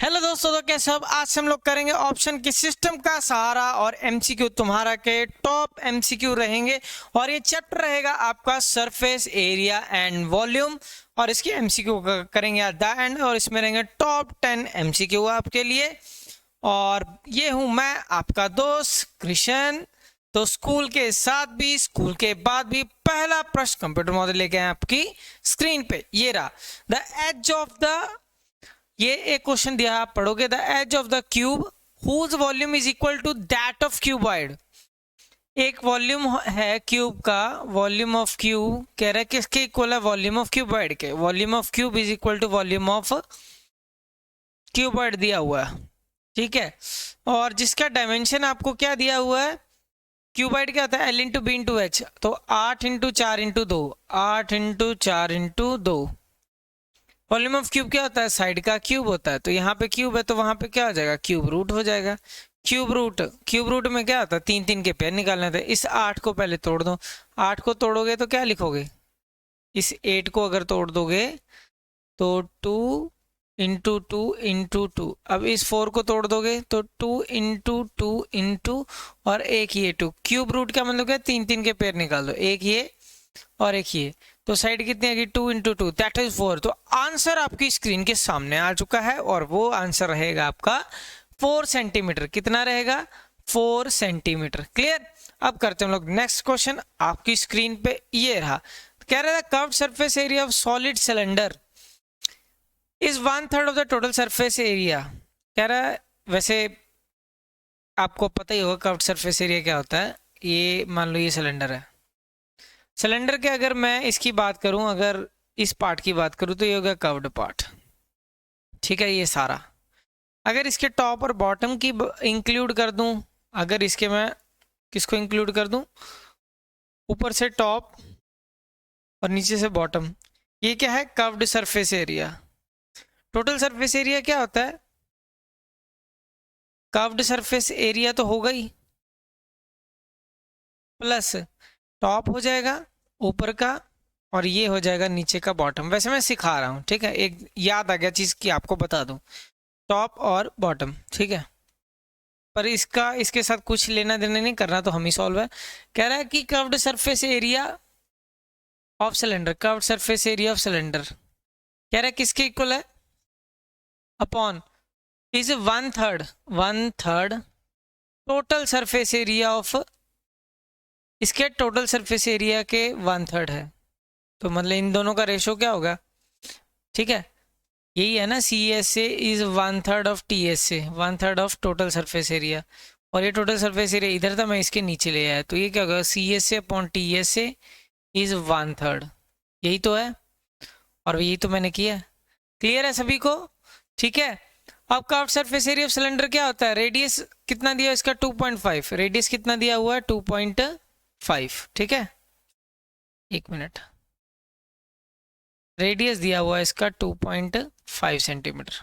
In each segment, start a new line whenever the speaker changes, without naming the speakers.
Hello दोस्तों, तो कैसे हो? आज से हम लोग करेंगे ऑप्शन के सिस्टम का सहारा और एमसीक्यू तुम्हारा के टॉप एमसीक्यू रहेंगे। और ये चैप्टर रहेगा आपका सरफेस एरिया एंड वॉल्यूम, और इसकी एमसीक्यू करेंगे एट द एंड, और इसमें रहेंगे टॉप 10 एमसीक्यू आपके लिए। और ये हूं मैं आपका दोस्त कृष्ण। तो स्कूल के साथ भी स्कूल के बाद भी पहला प्रश्न कंप्यूटर मॉडल लेके आए आपकी स्क्रीन पे। ये रहा द एज ऑफ द, ये एक क्वेश्चन दिया आप पढ़ोगे, the edge of the cube whose volume is equal to that of cuboid. एक वॉल्यूम है क्यूब का, वॉल्यूम ऑफ क्यूब कह रहा है किसके इक्वल है? वॉल्यूम ऑफ क्यूबॉइड के। Volume of cube is equal to volume of cuboid दिया हुआ है, ठीक है। और जिसका डायमेंशन आपको क्या दिया हुआ है? क्यूबॉइड क्या होता है? L into B into H. तो 8 into 4 into 2, 8 into 4 into 2। Volume of cube क्या होता है? साइड का क्यूब होता है। तो यहाँ पे क्यूब है तो वहां पे क्या हो जाएगा? क्यूब रूट हो जाएगा। क्यूब रूट में क्या होता है? 3 के पेयर निकालने थे। इस 8 को पहले तोड़ दो। 8 को तोड़ोगे तो क्या लिखोगे? इस 8 को अगर तोड़ दोगे तो 2 इंटू 2 इंटू 2। अब इस 4 को तोड़ दोगे तो 2 इंटू 2 इंटू, और एक ये 2। क्यूब रूट का मतलब क्या? 3 के पेयर निकाल दो, एक ये और एक ये। तो साइड कितनी आएगी? 2 इंटू 2 दैट इज 4। तो आंसर आपकी स्क्रीन के सामने आ चुका है, और वो आंसर रहेगा आपका 4 सेंटीमीटर। कितना रहेगा? 4 सेंटीमीटर। क्लियर? अब करते हैं हम लोग नेक्स्ट क्वेश्चन। आपकी स्क्रीन पे ये रहा, कह रहा था curved surface area of solid cylinder is 1/3 of the total surface area. कह रहा है, वैसे आपको पता ही होगा कर्व्ड सरफेस एरिया क्या होता है। ये मान लो ये सिलेंडर है। सिलेंडर के अगर मैं इसकी बात करूं, अगर इस पार्ट की बात करूं तो ये होगा कर्व्ड पार्ट, ठीक है। ये सारा अगर इसके टॉप और बॉटम की इंक्लूड कर दूं, अगर इसके मैं किसको इंक्लूड कर दूं? ऊपर से टॉप और नीचे से बॉटम, ये क्या है? Curved surface area. Total surface area क्या होता है? कर्व्ड सरफेस एरिया तो होगा ही, प्लस टॉप हो जाएगा ऊपर का, और ये हो जाएगा नीचे का बॉटम। वैसे मैं सिखा रहा हूँ, ठीक है। एक याद आ गया चीज़ की आपको बता दूं, टॉप और बॉटम, ठीक है। पर इसका इसके साथ कुछ लेना देना नहीं करना, तो हम ही सॉल्व है। कह रहा है कि curved surface area of cylinder, curved surface area of cylinder कह रहा है किसके इक्वल है? Upon is 1/3 total surface area of, इसके टोटल सरफेस एरिया के 1/3 है। तो मतलब इन दोनों का रेशो क्या होगा? ठीक है, यही है ना, C S A is 1/3 of T S A, 1/3 of total surface area. और ये टोटल सरफेस एरिया इधर था, मैं इसके नीचे ले आया, तो ये क्या होगा? C S A upon T S A is 1/3। यही तो है, और यही तो मैंने किया। क्लियर है सभी को? ठीक है। अब curved surface area of cylinder क्या होता है? रेडियस कितना दिया इसका? 2.5। रेडियस कितना दिया हुआ है? 2.5, ठीक है। एक मिनट, रेडियस दिया हुआ है इसका 2.5 centimetre.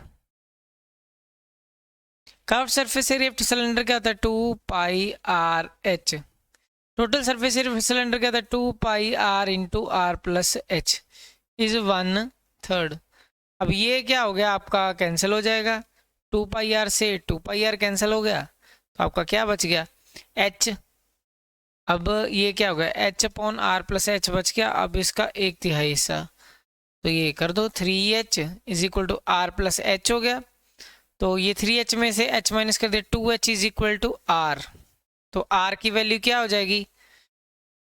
Curved surface area of cylinder क्या होता है? 2πr/h। Total surface area of cylinder क्या होता है? 2πr into r plus h is 1/3। अब ये क्या हो गया आपका? कैंसिल हो जाएगा। 2πr से 2πr कैंसिल हो गया, तो आपका क्या बच गया? h। अब ये क्या हो गया? h upon r plus h बच गया। अब इसका 1/3 हिस्सा, तो ये कर दो 3h is equal to r plus h हो गया। तो ये 3h में से h माइनस कर दे, 2h is equal to r। तो r की वैल्यू क्या हो जाएगी?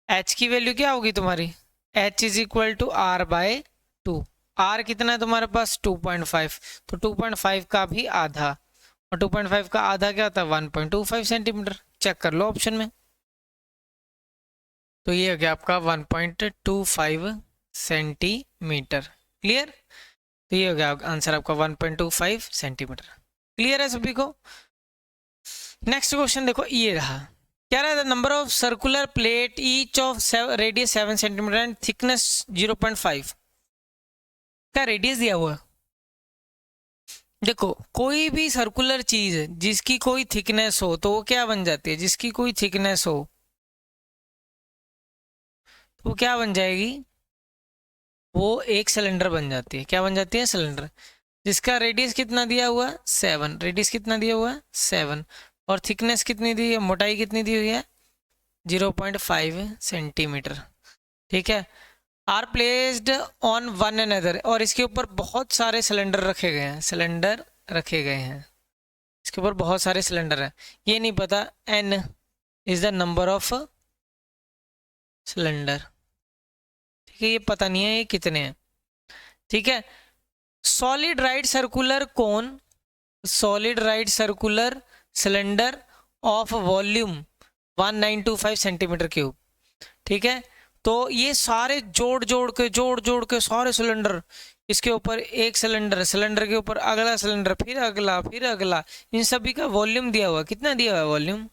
h की वैल्यू क्या होगी तुम्हारी? h is equal to r/2। r कितना है तुम्हारे पास? 2.5। तो 2.5 का भी आधा, और 2.5 का आधा क्या होता है? 1.25 सेंटीमीटर। चेक कर लो ऑप्शन में। तो ये हो गया आपका 1.25 सेंटीमीटर। क्लियर? तो ये हो गया आंसर आपका 1.25 सेंटीमीटर। क्लियर है सभी को? नेक्स्ट क्वेश्चन देखो, ये रहा, क्या रहा? The number of circular plate each of radius 7 centimetre and thickness 0.5 का रेडियस दिया हुआ। देखो, कोई भी सर्कुलर चीज जिसकी कोई थिकनेस हो तो वो क्या बन जाती है? जिसकी कोई थिकनेस हो तो वो क्या बन जाएगी? वो एक सिलेंडर बन जाती है। क्या बन जाती है? सिलेंडर। जिसका रेडियस कितना दिया हुआ है 7, रेडियस कितना दिया हुआ है 7, और थिकनेस कितनी दी है, मोटाई कितनी दी हुई है 0.5 सेंटीमीटर। ठीक है, are placed on one another, और इसके ऊपर बहुत सारे सिलेंडर रखे गए हैं, सिलेंडर रखे गए हैं, इसके ऊपर बहुत सारे सिलेंडर हैं। ये नहीं पता n is the number of cylinder, ठीक है, ये पता नहीं है ये कितने हैं। ठीक है, solid right circular cone, solid right circular cylinder of volume 1925 centimetre cube. ठीक है, तो ये सारे जोड़ जोड़ के सारे सिलेंडर, इसके ऊपर एक सिलेंडर, सिलेंडर के ऊपर अगला सिलेंडर, फिर अगला, फिर अगला, इन सभी का वॉल्यूम दिया हुआ, कितना दिया हुआ है वॉल्यूम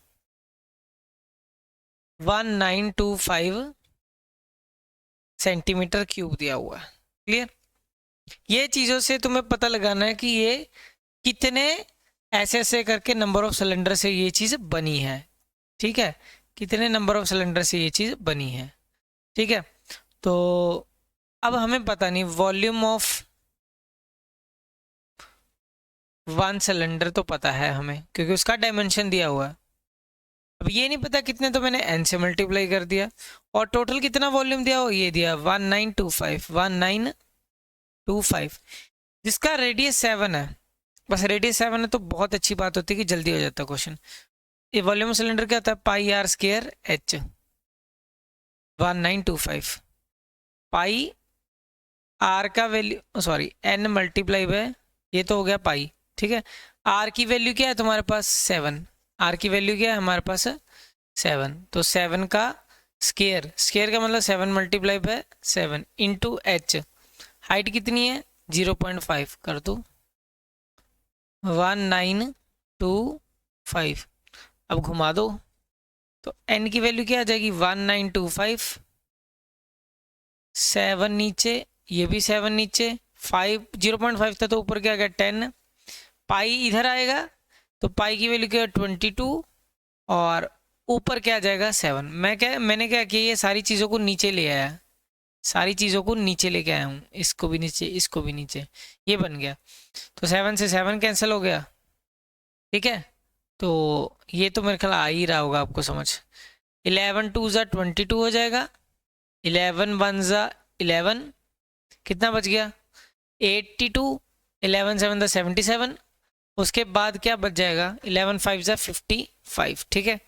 1925 सेंटीमीटर क्यूब दिया हुआ है। क्लियर, ये चीजों से तुम्हें पता लगाना है कि ये कितने ऐसे करके नंबर ऑफ सिलेंडर से ये चीज बनी है। ठीक है, कितने नंबर ऑफ सिलेंडर से ये चीज बनी है। ठीक है, तो अब हमें पता नहीं वॉल्यूम ऑफ वन सिलेंडर तो पता है हमें क्योंकि उसका डायमेंशन दिया हुआ है। अब ये नहीं पता कितने, तो मैंने n से मल्टीप्लाई कर दिया, और टोटल कितना वॉल्यूम दिया हो, ये दिया 1925 जिसका रेडियस 7 है। बस रेडियस 7 है तो बहुत अच्छी बात होती है कि जल्दी हो जाता है क्वेश्चन। ये वॉल्यूम सिलेंडर क्या होता है, pi are square h, 1925 pi r का value, sorry n multiply by, ये तो हो गया पाई। ठीक है, आर की वैल्यू क्या है तुम्हारे पास 7, आर की वैल्यू क्या है हमारे पास 7, तो 7 का स्क्वायर, स्क्वायर का मतलब 7 multiply by 7 into h, height कितनी है 0.5 कर दो 1925, अब घुमा दो तो n की वैल्यू क्या आ जाएगी 1925, 7 नीचे, ये भी 7 नीचे, 5 0.5 था तो ऊपर क्या आ गया 10, पाई इधर आएगा तो पाई की वैल्यू क्या है 22, और ऊपर क्या आ जाएगा 7। मैंने क्या किया, ये सारी चीज़ों को नीचे ले आया, सारी चीज़ों को नीचे लेके आया हूँ, इसको भी नीचे, इसको भी नीचे, ये बन गया, तो 7 से 7 कैंसिल हो गया। ठीक है, तो ये तो मेरे ख्याल आ ही रहा होगा आपको समझ। 11 2 ज़ा 22 हो जाएगा, 11 1 ज़ा 11, कितना बच गया 82, 11 7 ज़ा 77, उसके बाद क्या बच जाएगा 11 5 ज़ा 55। ठीक है,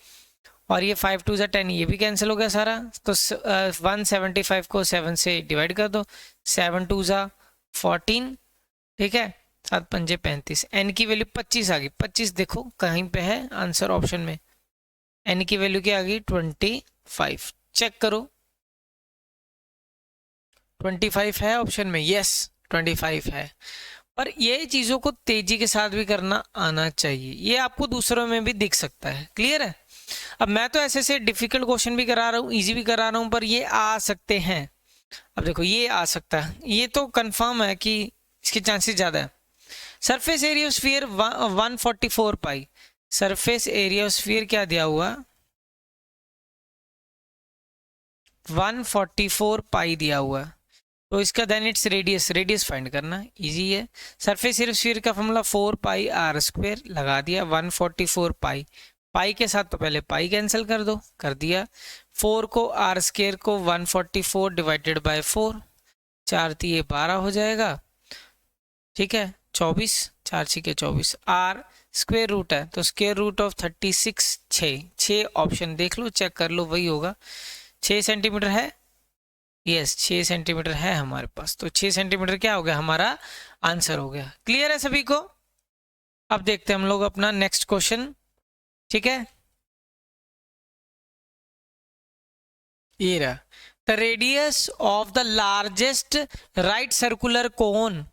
और ये 5 2 ज़ा 10, ये भी कैंसिल हो गया सारा, तो 175 को 7 से डिवाइड कर दो, 7 2 ज़ा 14। ठीक है, 7 पंजे 35, एन की वैल्यू 25 आ गई, 25 देखो कहीं पे है आंसर ऑप्शन में, एन की वैल्यू क्या आ गई 25, चेक करो 25 है ऑप्शन में, यस 25 है। पर ये चीज़ों को तेजी के साथ भी करना आना चाहिए, ये आपको दूसरों में भी दिख सकता है। क्लियर है, अब मैं तो ऐसे डिफिकल्ट क्वेश्चन भी करा रहा हूँ, इजी भी करा रहा हूँ, पर ये आ सकते हैं। अब देखो ये आ सकता है, ये तो कंफर्म है कि इसके चांसेस ज़्यादा है। Surface area of sphere 144 pi, surface area of sphere क्या दिया हुआ 144 पाई दिया हुआ, तो इसका then its radius, radius find करना इजी है। सरफेस एरिया ऑफ स्फीयर का फॉर्मूला 4 पाई आर स्क्वायर, लगा दिया 144 पाई, पाई के साथ तो पहले पाई कैंसिल कर दो, कर दिया, 4 को आर स्क्वायर को 144 डिवाइडेड बाय 4, 4 3 12 हो जाएगा। ठीक है, 24, 4 6 24, आर स्क्वायर रूट है तो स्क्वायर रूट ऑफ 36, 6 ऑप्शन देख लो, चेक कर लो, वही होगा। 6 सेंटीमीटर है, यस 6 सेंटीमीटर है हमारे पास, तो 6 सेंटीमीटर क्या हो गया हमारा आंसर हो गया। क्लियर है सभी को, अब देखते हैं हम लोग अपना नेक्स्ट क्वेश्चन। ठीक है, ये रहा, the radius of the largest right circular cone,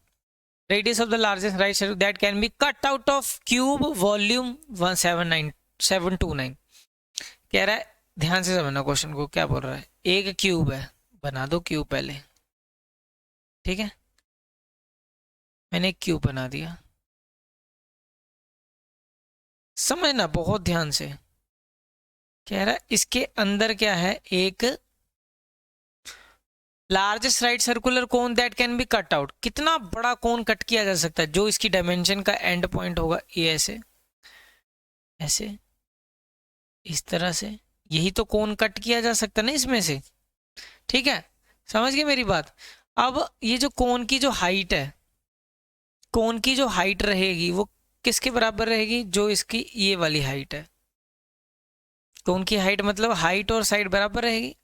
radius of the largest right circle that can be cut out of cube volume 179 कह रहा है, ध्यान से समझना क्वेश्चन को, क्या बोल रहा है, एक क्यूब है, बना दो क्यूब पहले। ठीक है, मैंने एक क्यूब बना दिया, समझना बहुत ध्यान से, कह रहा है इसके अंदर क्या है, एक largest right circular cone that can be cut out, कितना बड़ा कोन कट किया जा सकता है जो इसकी डायमेंशन का एंड पॉइंट होगा ये ऐसे ऐसे इस तरह से, यही तो कोन कट किया जा सकता है ना इसमें से, ठीक है, समझ गए मेरी बात। अब ये जो कोन की जो हाइट है, कोन की जो हाइट रहेगी वो किसके बराबर रहेगी, जो इसकी ये वाली हाइट है, कोन की हाइट मतलब हाइट और साइड बराबर रहेगी।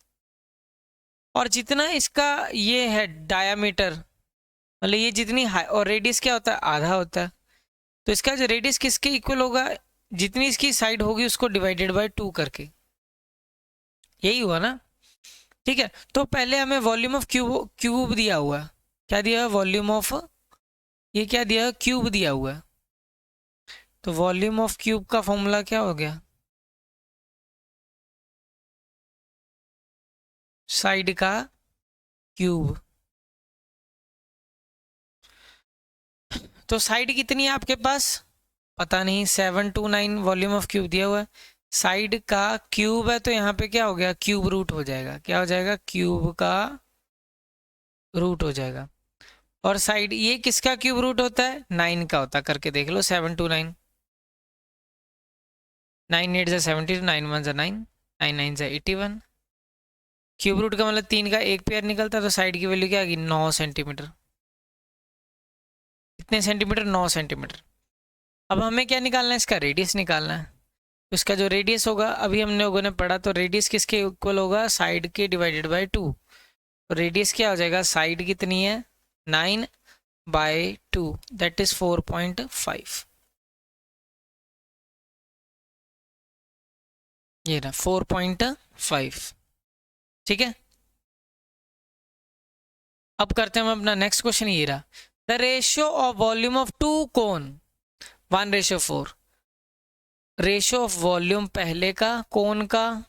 और जितना इसका ये है डायामीटर, मतलब ये जितनी और रेडियस क्या होता है, आधा होता है, तो इसका जो रेडियस किसके इक्वल होगा, जितनी इसकी साइड होगी उसको डिवाइडेड बाय 2 करके, यही हुआ ना, ठीक है। तो पहले हमें वॉल्यूम ऑफ क्यूब दिया हुआ है, क्या दिया है, वॉल्यूम ऑफ, ये क्या दिया है, क्यूब दिया हुआ है। तो वॉल्यूम ऑफ क्यूब का फॉर्मूला क्या हो गया, साइड का क्यूब। तो साइड कितनी है आपके पास, पता नहीं, 729 वॉल्यूम ऑफ क्यूब दिया हुआ है, साइड का क्यूब है तो यहाँ पे क्या हो गया, क्यूब रूट हो जाएगा, क्या हो जाएगा, क्यूब का रूट हो जाएगा। और साइड ये किसका क्यूब रूट होता है, 9 का होता है, करके देख लो, 729, 9 8 72, 9 1 9, 9 9 81, क्यूब रूट का मतलब 3 का एक पेयर निकलता है, तो साइड की वैल्यू क्या आ गई, 9 सेंटीमीटर, कितने सेंटीमीटर, 9 सेंटीमीटर। अब हमें क्या निकालना है, इसका रेडियस निकालना है। तो इसका जो रेडियस होगा, अभी हम लोगों ने पढ़ा, तो रेडियस किसके इक्वल होगा, साइड के डिवाइडेड बाय 2। तो रेडियस क्या हो जाएगा, साइड कितनी है, 9/2, दैट इज 4.5, ये रहा 4.5, ठीक है। अब करते हैं हम अपना नेक्स्ट क्वेश्चन, ये रहा, the ratio of volume of two cone 1:4, ratio of volume पहले का कोन का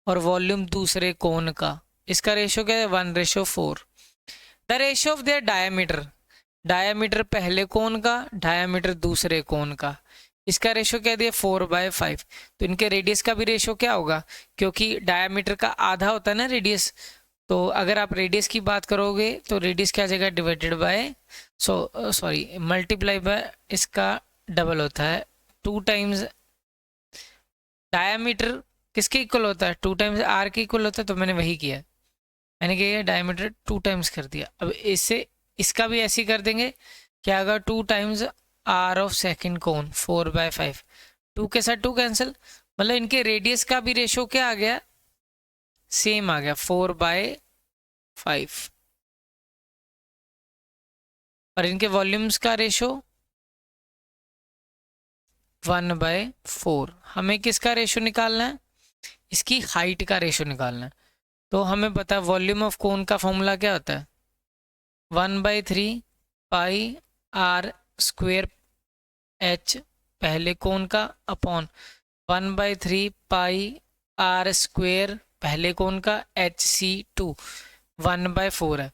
और वॉल्यूम दूसरे कोन का, इसका रेशियो क्या है, 1:4। The ratio of their diameter, diameter पहले कोन का, डायमीटर दूसरे कोन का, इसका रेशियो क्या दिया, 4/5। तो इनके रेडियस का भी रेशियो क्या होगा, क्योंकि डायमीटर का आधा होता है ना रेडियस, तो अगर आप रेडियस की बात करोगे तो रेडियस क्या आ जाएगा, divided by, sorry multiply by, इसका डबल होता है, 2 टाइम्स डायमीटर किसके इक्वल होता है, 2 टाइम्स आर के इक्वल होता है, तो मैंने वही किया, मैंने क्या किया, डायमीटर 2 टाइम्स कर दिया। अब इससे इसका भी ऐसे ही कर देंगे, क्या होगा, 2 टाइम्स आर ऑफ सेकंड कोन, 4/5, 2 के साथ 2 कैंसिल, मतलब इनके रेडियस का भी रेशियो क्या आ गया, सेम आ गया, 4/5। और इनके वॉल्यूम्स का रेशियो 1/4। हमें किसका रेशियो निकालना है, इसकी हाइट का रेशियो निकालना है। तो हमें पता है वॉल्यूम ऑफ कोन का फॉर्मूला क्या होता है, 1/3 पाई आर स्क्वेयर एच पहले कोन का अपॉन 1/3 पाई आर स्क्वेयर पहले कोन का HC2 1/4 है।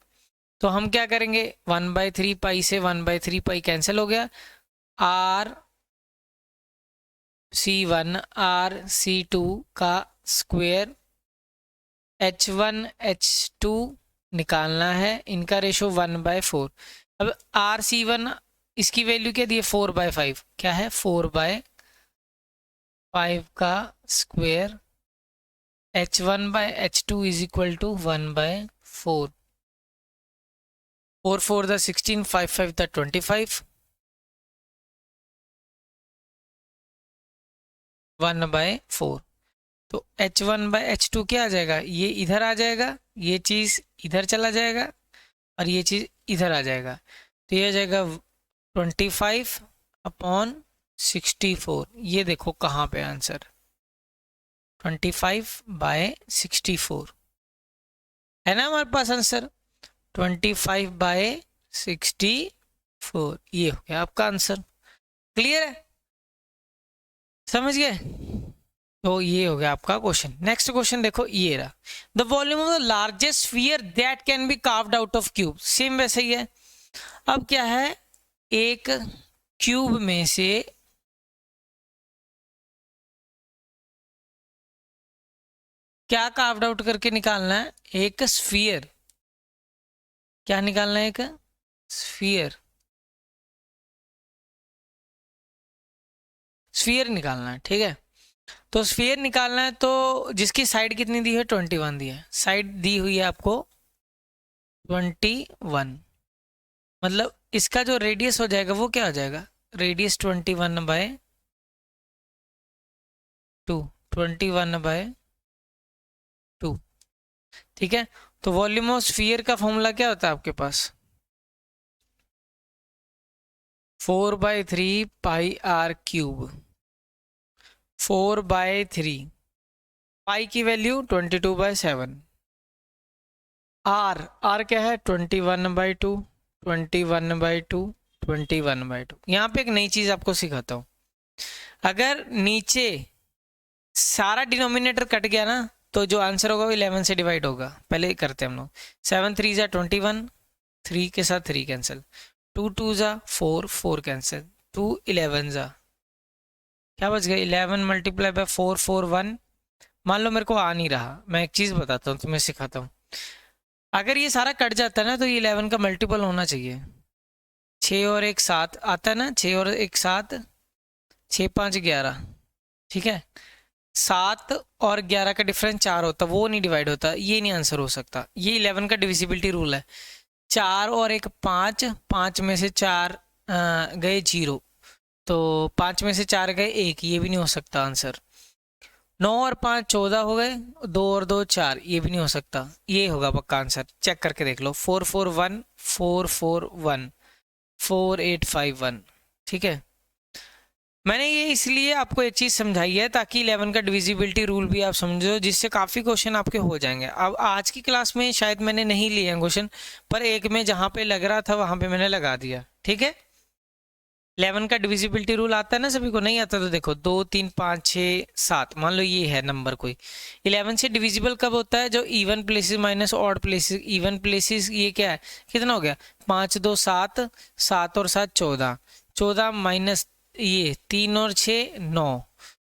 तो हम क्या करेंगे, 1/3 पाई से 1/3 पाई कैंसिल हो गया, RC1 RC2 का स्क्वेयर, H1 H2 निकालना है, इनका रेशो 1/4। अब RC1 इसकी वैल्यू क्या दी है, 4/5, क्या है, 4/5 का square, H1/H2 is equal to 1/4, 4 4 द 16, 5 5 द 25, 1/4। तो H1/H2 क्या आ जाएगा, ये इधर आ जाएगा, ये चीज़ इधर चला जाएगा और ये चीज़ इधर आ जाएगा, तो ये आ जाएगा 25/64। ये देखो कहाँ पे आंसर, 25/64 है ना हमारे पास आंसर, 25/64, ये हो गया आपका आंसर। क्लियर है, समझ गए। तो ये हो गया आपका क्वेश्चन। नेक्स्ट क्वेश्चन देखो, ये रहा, the volume of the largest sphere that can be carved out of cube, same वैसे ही है। अब क्या है, एक क्यूब में से क्या कार्व्ड आउट करके निकालना है, एक स्फीयर, क्या निकालना है? एक स्फीयर, स्फीयर निकालना है, ठीक है। तो स्फीयर निकालना है तो जिसकी साइड कितनी दी है? 21 दी है, साइड दी हुई है आपको 21, मतलब इसका जो रेडियस हो जाएगा वो क्या हो जाएगा? रेडियस 21/2, 21/2, ठीक है। तो वॉल्यूम ऑफ स्फीयर का फॉर्मूला क्या होता है आपके पास? 4/3 πr³, 4/3, पाई की वैल्यू 22/7, आर क्या है? 21/2, 21/2, 21/2। यहाँ पे एक नई चीज आपको सिखाता हूँ, अगर नीचे सारा डिनोमिनेटर कट गया ना तो जो आंसर होगा वो 11 से डिवाइड होगा। पहले करते हैं हम लोग। 7 3 जा 21, 3 के साथ 3 कैंसिल, 2 2 जा 4, 4 कैंसिल, 2 11 जा क्या बच गया? 11 मल्टीप्लाई बाय 4 4 1। मान लो मेरे को आ नहीं रहा, मैं एक चीज बताता हूँ, तुम्हें सिखाता हूँ। अगर ये सारा कट जाता है ना तो ये 11 का मल्टीपल होना चाहिए। 6 और 1 7 आता है ना, 6 और 1 7, 6 5 11, ठीक है। 7 और 11 का डिफरेंस 4 होता, वो नहीं डिवाइड होता, ये नहीं आंसर हो सकता। ये 11 का डिविजिबिलिटी रूल है। 4 और 1 5, 5 में से 4 गए 0, तो 5 में से 4 गए 1, ये भी नहीं हो सकता आंसर। 9 और 5 14 हो गए, 2 और 2 4, ये भी नहीं हो सकता। ये होगा पक्का आंसर, चेक करके देख लो। 4 4 1, 4 4 1, 4 8 5 1, ठीक है। मैंने ये इसलिए आपको एक चीज समझाई है ताकि 11 का डिविजिबिलिटी रूल भी आप समझो, जिससे काफी क्वेश्चन आपके हो जाएंगे। अब आज की क्लास में शायद मैंने नहीं लिए हैं क्वेश्चन, पर एक में जहां पे लग रहा था वहां पे मैंने लगा दिया, ठीक है। 11 का डिविजिबिलिटी रूल आता है ना सभी को? नहीं आता तो देखो, 2 3 5 6 7, मान लो ये है नंबर कोई। 11 से डिविजिबल कब होता है? जो even places minus odd places. Even places ये क्या है? कितना हो गया? 5 2 7, 7 और 7 14, 14 माइनस ये 3 और 6 9,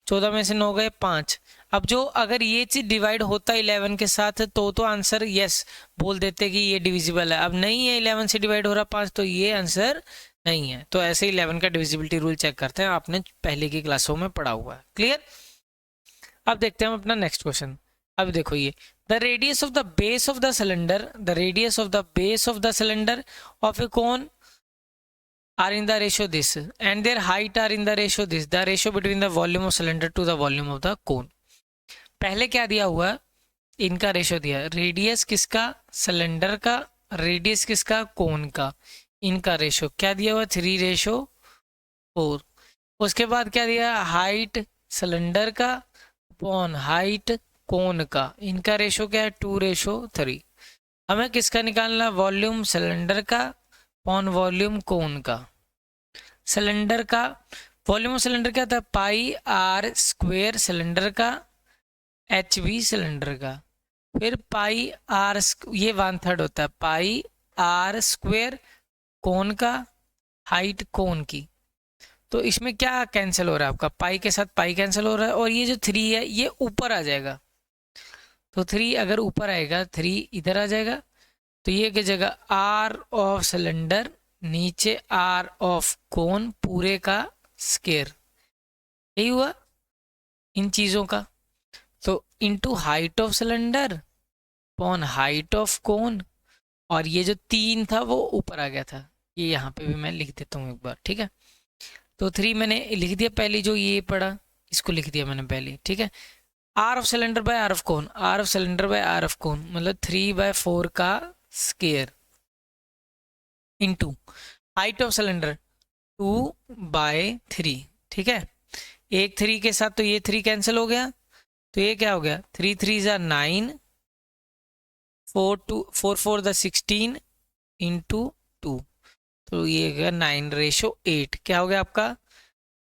14 में से 9 गए 5। अब जो अगर ये चीज डिवाइड होता है 11 के साथ तो आंसर यस बोल देते कि ये डिविजिबल है। अब नहीं है, 11 से डिवाइड हो रहा 5, तो ये आंसर नहीं है। तो ऐसे ही 11 का डिविजिबिलिटी रूल चेक करते हैं, आपने पहले की क्लासों में पढ़ा हुआ है। क्लियर? अब देखते हैं हम अपना नेक्स्ट क्वेश्चन। अब देखो ये, the radius of the base of the cylinder, the radius of the base of the cylinder of A cone are in the ratio this and their height are in the ratio this, the ratio between the volume of cylinder to the volume of the cone। पहले क्या दिया हुआ? इनका ratio दिया, radius किसका? Cylinder का। Radius किसका? कोन का। इनका रेशियो क्या दिया हुआ? 3:4। उसके बाद क्या दिया? हाइट सिलेंडर का अपॉन हाइट कोन का। इनका रेशियो क्या है? 2:3। हमें किसका निकालना? वॉल्यूम सिलेंडर का अपॉन वॉल्यूम कोन का। सिलेंडर का वॉल्यूम ऑफ सिलेंडर क्या था? πr² सिलेंडर का, HV सिलेंडर का, फिर πr ये 1/3 होता है, πr² कोन का, हाइट कोन की। तो इसमें क्या कैंसिल हो रहा है आपका? पाई के साथ पाई कैंसिल हो रहा है, और ये जो 3 है ये ऊपर आ जाएगा। तो 3 अगर ऊपर आएगा, 3 इधर आ जाएगा, तो ये की जगह R ऑफ सिलेंडर नीचे R ऑफ कोन पूरे का स्केयर। यही हुआ इन चीजों का। तो into height of cylinder upon height of cone, और ये जो 3 था वो ऊपर आ गया था। ये यहाँ पे भी मैं लिख देता हूँ एक बार, ठीक है। तो 3 मैंने लिख दिया पहले, जो ये पड़ा इसको लिख दिया मैंने पहले, ठीक है। R of cylinder by R of cone, R of cylinder by R of cone, मतलब 3/4 का square into height of cylinder 2/3, ठीक है। एक 3 के साथ तो ये 3 कैंसिल हो गया, तो ये क्या हो गया? 3 3 9, 4 4 16 इंटू 2, तो ये गया 9:8। क्या हो गया आपका?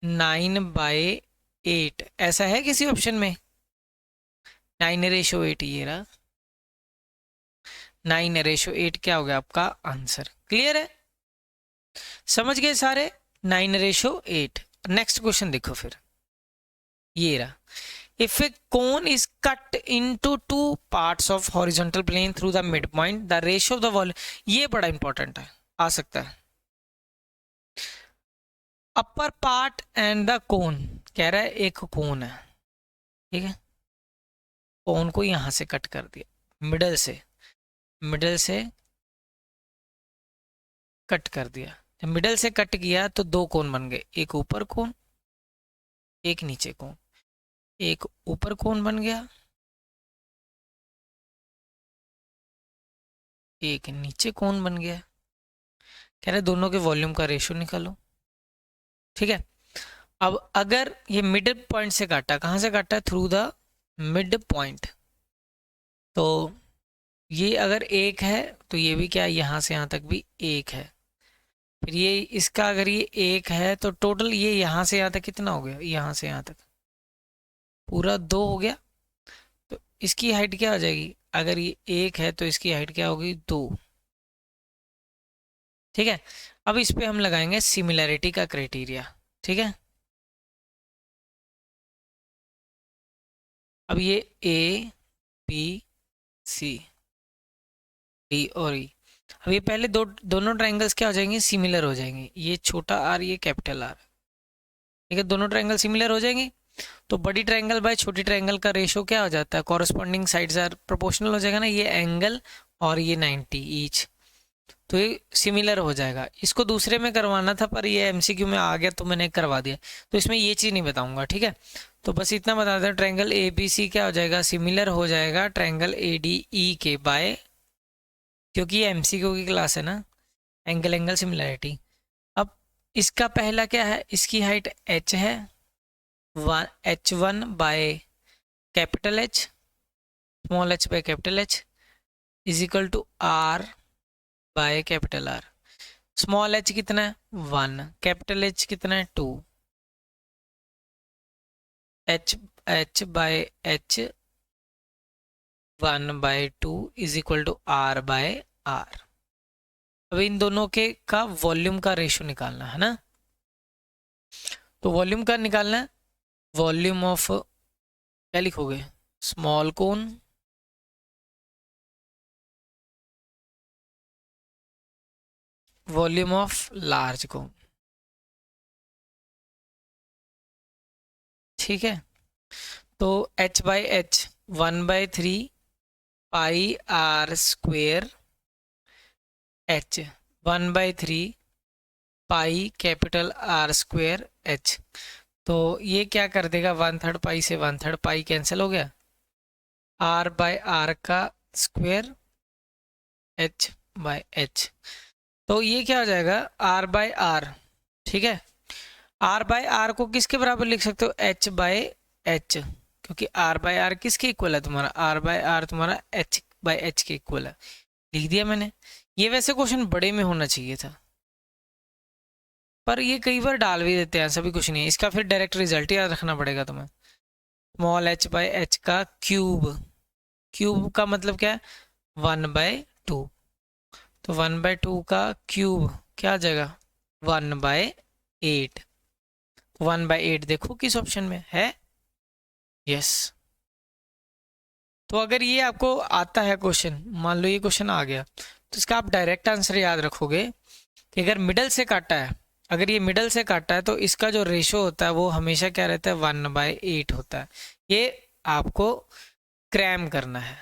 9/8। ऐसा है किसी ऑप्शन में? 9:8 ये रहा, 9:8 क्या हो गया आपका आंसर? क्लियर है? समझ गए सारे? 9:8। नेक्स्ट क्वेश्चन देखो फिर, ये रहा। If a cone is cut into two parts of horizontal plane through the mid point, the ratio of the volume, ये बड़ा इंपॉर्टेंट है, आ सकता है। Upper part and the cone, कह रहा है एक कोन है, ठीक है, कोन को यहां से कट कर दिया, मिडल से कट कर दिया। जब मिडल से कट किया तो दो कोन बन गए, एक ऊपर कोन एक नीचे कोन, एक ऊपर कोन बन गया एक नीचे कोन बन गया। कह रहे दोनों के वॉल्यूम का रेशियो निकालो, ठीक है। अब अगर ये मिड पॉइंट से काटा, कहाँ से काटा है, थ्रू द मिड पॉइंट, तो ये अगर एक है तो ये भी क्या है, यहाँ से यहाँ तक भी एक है। फिर ये इसका अगर ये एक है तो टोटल ये यहाँ से यहाँ तक कितना हो गया, यहाँ से यहाँ तक पूरा दो हो गया। तो इसकी हाइट क्या हो जाएगी, अगर ये एक है तो इसकी हाइट क्या होगी, दो, ठीक है। अब इस पे हम लगाएंगे सिमिलैरिटी का क्राइटेरिया, ठीक है। अब ये ए बी सी डी और ई, अब ये पहले दोनों ट्रायंगल्स क्या हो जाएंगे, सिमिलर हो जाएंगे, ये छोटा आर ये कैपिटल आर, ठीक है, दोनों ट्रायंगल सिमिलर हो जाएंगे। तो बड़ी ट्रायंगल बाय छोटी ट्रायंगल का रेशो क्या हो जाता है, कॉरस्पॉन्डिंग साइड्स आर प्रोपोर्शनल हो जाएगा ना, ये एंगल और ये 90 ईच, तो ये सिमिलर हो जाएगा। इसको दूसरे में करवाना था पर ये एमसीक्यू में आ गया तो मैंने करवा दिया, तो इसमें ये चीज़ नहीं बताऊंगा, ठीक है। तो बस इतना बता दें, ट्रायंगल ए बी सी क्या हो जाएगा, सिमिलर हो जाएगा ट्रायंगल ए डी ई के बाय, क्योंकि ये एमसीक्यू की क्लास है ना, एंगल सिमिलैरिटी। अब इसका पहला क्या है, इसकी हाइट h है, h1 by capital H, small h by capital H is equal to r by capital R। Small h कितना है 1, कैपिटल H कितना है 2, h by h 1 by 2 is equal to r by R। अब इन दोनों के का volume का ratio निकालना है ना, तो वॉल्यूम का निकालना है, वॉल्यूम ऑफ क्या लिखोगे, small cone volume of large cone, ठीक है। तो h by h 1/3 pi r square h 1/3 pi capital r square h, तो ये क्या कर देगा, 1/3 पाई से 1/3 पाई कैंसिल हो गया, r बाय आर का स्क्वेयर h बाय h, तो ये क्या हो जाएगा r बाय आर, ठीक है। r बाय आर को किसके बराबर लिख सकते हो, h बाय h, क्योंकि r बाय आर किसके इक्वल है तुम्हारा, r बाय आर तुम्हारा h बाय h के इक्वल है, लिख दिया मैंने। ये वैसे क्वेश्चन बड़े में होना चाहिए था, पर ये कई बार डाल भी देते हैं, ऐसा भी कुछ नहीं है, इसका फिर डायरेक्ट रिजल्ट याद रखना पड़ेगा तुम्हें। स्मॉल h बाय h का क्यूब, क्यूब का मतलब क्या है 1/2, तो 1/2 का क्यूब क्या आ जाएगा 1/8, 1/8 देखो किस ऑप्शन में है, यस। तो अगर ये आपको आता है क्वेश्चन, मान लो ये क्वेश्चन आ गया, तो इसका आप डायरेक्ट आंसर याद रखोगे कि अगर मिडल से काटा है, अगर ये मिडल से काटा है तो इसका जो रेशो होता है वो हमेशा क्या रहता है 1/8 होता है। ये आपको क्रैम करना है,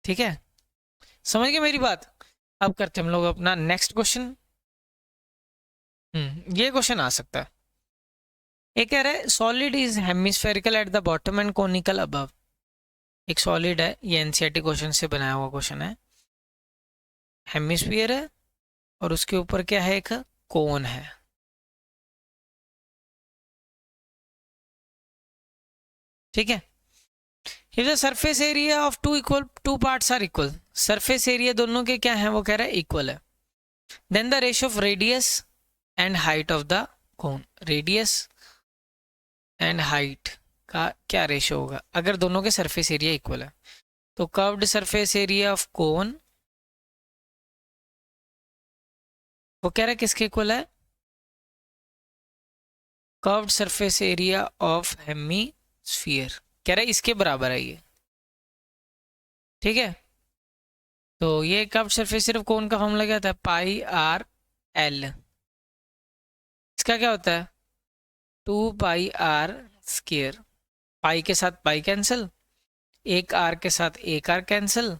ठीक है, समझ गए मेरी बात। अब करते हम लोग अपना नेक्स्ट क्वेश्चन। ये क्वेश्चन आ सकता है, ये कह रहा है solid is hemispherical at the bottom and conical above. एक सॉलिड है, ये एनसीईआरटी क्वेश्चन से बनाया हुआ क्वेश्चन है, हेमिस्फीयर है और उसके ऊपर क्या है, एक कोन है, ठीक है। If the surface area of two parts are equal, surface area दोनों के क्या है, वो कह रहा है इक्वल है, then the ratio of radius and height of the cone, radius and height का क्या रेशियो होगा अगर दोनों के सरफेस एरिया इक्वल है। तो curved surface area of cone वो कह रहा है किसके इक्वल है, curved surface area of hemisphere, कह रहा है इसके बराबर है ये, ठीक है। तो ये कर्व सरफेस सिर्फ कौन का फॉर्मूला क्या था, पाई आर एल, इसका क्या होता है 2 पाई आर स्क्वायर, पाई के साथ पाई कैंसिल, एक आर के साथ एक आर कैंसिल,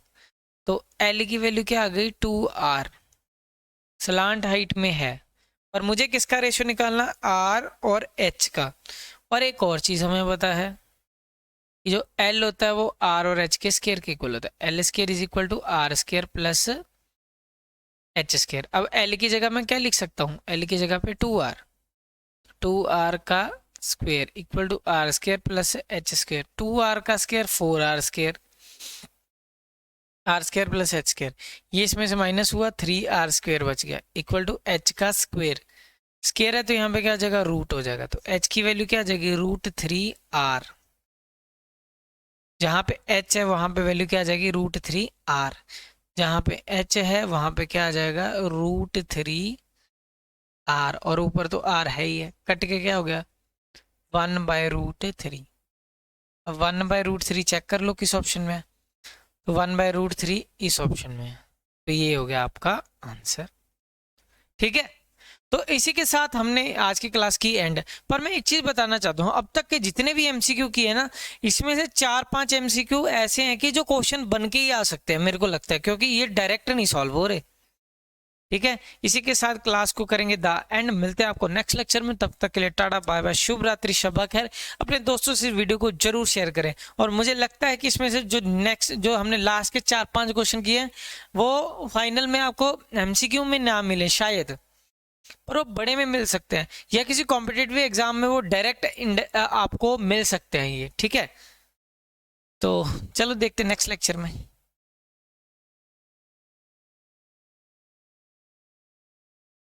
तो एल की वैल्यू क्या आ गई 2r, स्लांट हाइट में है, और मुझे किसका रेशियो निकालना, आर और एच का। और एक और चीज हमें पता है कि जो एल होता है वो आर और एच के स्क्वायर के इक्वल होता है, L square is equal to R square plus H square. अब एल की जगह मैं क्या लिख सकता हूँ, एल की जगह पे 2r का square equal to R square plus H square, 2r का square 4r square, R square plus H square, ये इसमें से माइनस हुआ 3r स्क्वायर बच गया इक्वल टू एच का स्क्वायर, स्क्वायर है तो यहाँ पे क्या आ जाएगा रूट हो जाएगा, तो एच की वैल्यू क्या आ जाएगी √3r, जहाँ पे h है वहां पे वैल्यू क्या आ जाएगी √3r, जहाँ पे h है वहां पे क्या आ जाएगा √3r, और ऊपर तो r है ही है, कट के क्या हो गया 1/√3। अब 1/√3 चेक कर लो किस ऑप्शन में है, तो 1/√3 इस ऑप्शन में है, तो ये हो गया आपका आंसर, ठीक है। तो इसी के साथ हमने आज की क्लास की एंड। पर मैं एक चीज बताना चाहता हूँ, अब तक के जितने भी एमसीक्यू किए ना, इसमें से 4-5 एमसीक्यू ऐसे हैं कि जो क्वेश्चन बन के ही आ सकते हैं, मेरे को लगता है, क्योंकि ये डायरेक्ट नहीं सॉल्व हो रहे, ठीक है। इसी के साथ क्लास को करेंगे द एंड, मिलते हैं आपको नेक्स्ट लेक्चर में, तब तक के लिए टाटा बाय बाय, शुभ रात्रि, शब्बा खैर। अपने दोस्तों से वीडियो को जरूर शेयर करें, और मुझे लगता है कि इसमें से जो नेक्स्ट जो हमने लास्ट के 4-5 क्वेश्चन किए हैं वो फाइनल में आपको एमसीक्यू में ना मिले शायद, पर वो बड़े में मिल सकते हैं, या किसी कॉम्पिटिटिव एग्जाम में वो डायरेक्ट आपको मिल सकते हैं ये, ठीक है। तो चलो देखते हैं नेक्स्ट लेक्चर में।